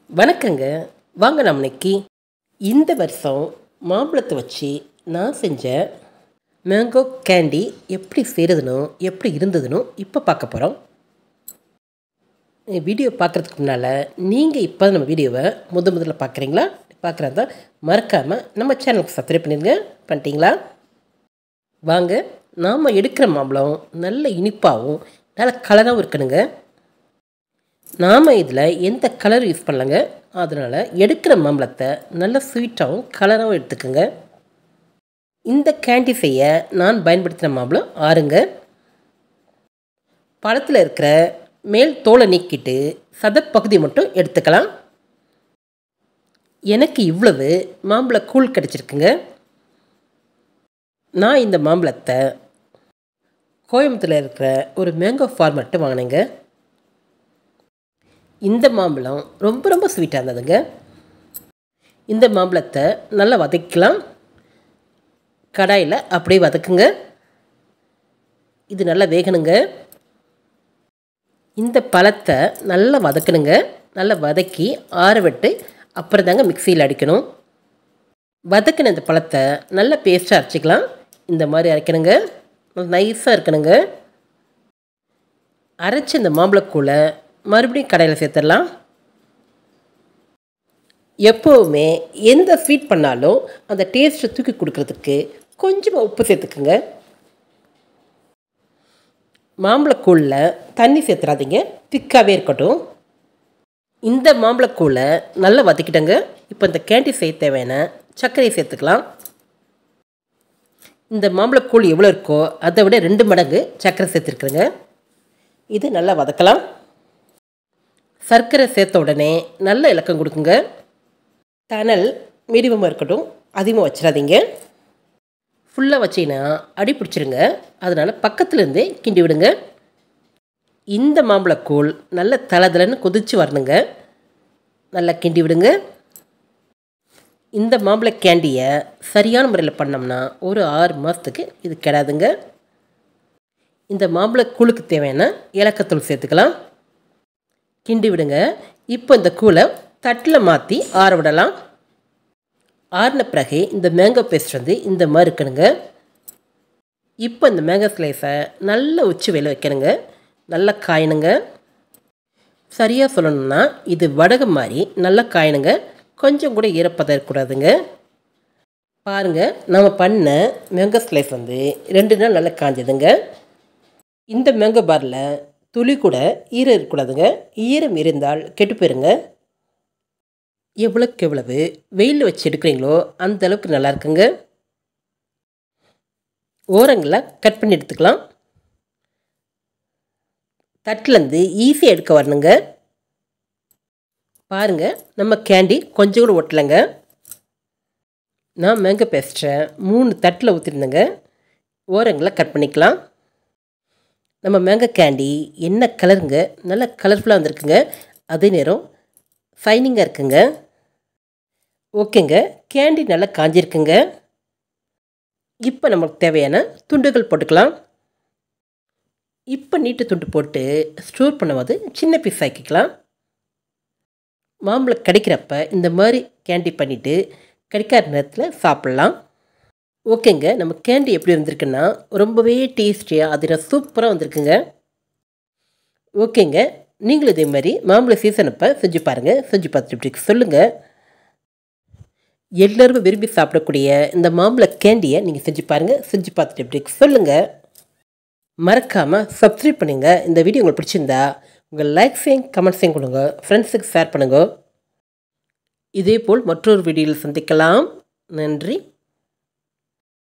வணக்கங்க. வாங்க நம்ம இன்னைக்கு இந்த வருஷம் மாம்பழத்தை வச்சு நான் செஞ்ச மேங்கோ கேண்டி எப்படி செய்கிறதுனோ எப்படி இருந்ததுனோ இப்போ பார்க்க போகிறோம். வீடியோ பார்க்குறதுக்கு முன்னால் நீங்கள் இப்போ நம்ம வீடியோவை முதல்ல பார்க்குறீங்களா? பார்க்குறதா மறக்காமல் நம்ம சேனலுக்கு சப்ஸ்கிரைப் பண்ணிட்டீங்களா? வாங்க, நாம் எடுக்கிற மாம்பழம் நல்ல இனிப்பாகவும் நல்ல கலராகவும் இருக்கணுங்க. நாம் இதில் எந்த கலர் யூஸ் பண்ணலங்க. அதனால் எடுக்கிற மாம்பழத்தை நல்ல ஸ்வீட்டாகவும் கலராகவும் எடுத்துக்கோங்க. இந்த கேண்டி செய்ய நான் பயன்படுத்தின மாம்பழம் 6ங்க. பழத்தில் இருக்கிற மேல் தோலை நீக்கிட்டு சதப்பகுதி மட்டும் எடுத்துக்கலாம். எனக்கு இவ்வளவு மாம்பழ கூழ் கிடச்சிருக்குங்க. நான் இந்த மாம்பழத்தை கோயம்புத்தூரில் இருக்கிற ஒரு மேங்கோ ஃபார்மர்ட்டு வாங்கினேங்க. இந்த மாம்பழம் ரொம்ப ஸ்வீட்டாக இருந்ததுங்க. இந்த மாம்பழத்தை நல்லா வதக்கலாம். கடாயில் அப்படியே வதக்குங்க. இது நல்லா வேகணுங்க. இந்த பழத்தை நல்லா வதக்கணுங்க. நல்லா வதக்கி ஆற விட்டு அப்புறம் தாங்க மிக்சியில் அடிக்கணும். வதக்கின இந்த பழத்தை நல்லா பேஸ்ட்டாக அரைச்சிக்கலாம். இந்த மாதிரி அரைக்கணுங்க. நைஸாக இருக்கணுங்க. அரைச்சி இந்த மாம்பழக்கூழை மறுபடியும் கடையில் சேர்த்துடலாம். எப்போவுமே எந்த ஸ்வீட் பண்ணாலும் அந்த டேஸ்ட்டை தூக்கி கொடுக்கறதுக்கு கொஞ்சமாக உப்பு சேர்த்துக்குங்க. மாம்பழக்கூழில் தண்ணி சேர்த்துறாதீங்க, திக்காகவே இருக்கட்டும். இந்த மாம்பழக்கூழை நல்லா வதக்கிட்டங்க. இப்போ இந்த கேண்டி செய்ய தேவையான சர்க்கரையை சேர்த்துக்கலாம். இந்த மாம்பழக்கூழ் எவ்வளோ இருக்கோ அதை விட 2 மடங்கு சர்க்கரை சேர்த்துருக்குறேங்க. இது நல்லா வதக்கலாம். சர்க்கரை சேர்த்த உடனே நல்ல இலக்கம் கொடுக்குங்க. தணல் மீடியமாக இருக்கட்டும், அதிகமாக வச்சிடாதீங்க. ஃபுல்லாக வச்சிங்கன்னா அடி பிடிச்சிருங்க. அதனால் பக்கத்துலேருந்தே கிண்டி விடுங்க. இந்த மாம்பழக்கூழ் நல்ல தளதளன்னு கொதித்து வரணுங்க. நல்லா கிண்டி விடுங்க. இந்த மாம்பழ கேண்டியை சரியான முறையில் பண்ணோம்னா ஒரு 6 மாதத்துக்கு இது கெடாதுங்க. இந்த மாம்பழக்கூழுக்கு தேவையான ஏலக்காய்த்தூள் சேர்த்துக்கலாம். கிண்டி விடுங்க. இப்போ இந்த கூழை தட்டில் மாற்றி ஆற விடலாம். ஆறின பிறகு இந்த மேங்கோ பேஸ்ட் இந்த மாதிரி இருக்கணுங்க. இப்போ இந்த மேங்கோ ஸ்லைஸை நல்லா உச்சி வெயில வைக்கணுங்க. நல்லா காயணுங்க. சரியாக சொல்லணும்னா இது வடகை மாதிரி நல்லா காயணுங்க. கொஞ்சம் கூட ஈரப்பதம் இருக்கக்கூடாதுங்க. பாருங்கள், நம்ம பண்ண மேங்கோ ஸ்லைஸ் 2 நாள் நல்லா காஞ்சதுங்க. இந்த மேங்கோ பாரில் துளி கூட ஈரம் இருக்கக்கூடாதுங்க. ஈரம் இருந்தால் கெட்டு போயிருங்க. எவ்வளோக்கு எவ்வளவு வெயிலில் வச்சு எடுக்கிறீங்களோ அந்த அளவுக்கு நல்லா இருக்குங்க. ஓரங்களை கட் பண்ணி எடுத்துக்கலாம். தட்டிலேருந்து ஈஸியாக எடுக்க வரணுங்க. பாருங்கள், நம்ம கேண்டி கொஞ்சம் கூட ஒட்டலைங்க. நான் மேங்கோ பேஸ்ட்டை 3 தட்டில் ஊற்றிருந்தேங்க. ஓரங்களை கட் பண்ணிக்கலாம். நம்ம மேங்கோ கேண்டி என்ன கலருங்க, நல்ல கலர்ஃபுல்லாக வந்திருக்குங்க. அதே நேரம் ஷைனிங்காக இருக்குங்க. ஓகேங்க, கேண்டி நல்லா காஞ்சிருக்குங்க. இப்போ நமக்கு தேவையான துண்டுகள் போட்டுக்கலாம். இப்போ நீட்டு துண்டு போட்டு ஸ்டோர் பண்ணும்போது சின்ன பீஸ் ஆக்கிக்கலாம். மாம்பழம் கிடைக்கிறப்ப இந்த மாதிரி கேண்டி பண்ணிவிட்டு கிடைக்காத நேரத்தில் சாப்பிட்லாம். ஓகேங்க, நம்ம கேண்டி எப்படி வந்திருக்குன்னா ரொம்பவே டேஸ்டியாக அதில் சூப்பராக வந்திருக்குங்க. ஓகேங்க, நீங்களும் இதே மாதிரி மாம்பழ சீசன் அப்போ செஞ்சு பாருங்கள். செஞ்சு பார்த்துட்டு இப்படி சொல்லுங்கள். எல்லோரும் விரும்பி சாப்பிடக்கூடிய இந்த மாம்பழ கேண்டியை நீங்கள் செஞ்சு பாருங்கள். செஞ்சு பார்த்துட்டு இப்படி சொல்லுங்கள். மறக்காமல் சப்ஸ்கிரைப் பண்ணுங்கள். இந்த வீடியோ உங்களுக்கு பிடிச்சிருந்தா உங்கள் லைக்ஸையும் கமெண்ட்ஸையும் கொடுங்க. ஃப்ரெண்ட்ஸுக்கு ஷேர் பண்ணுங்க. இதேபோல் மற்றொரு வீடியோவில் சந்திக்கலாம். நன்றி.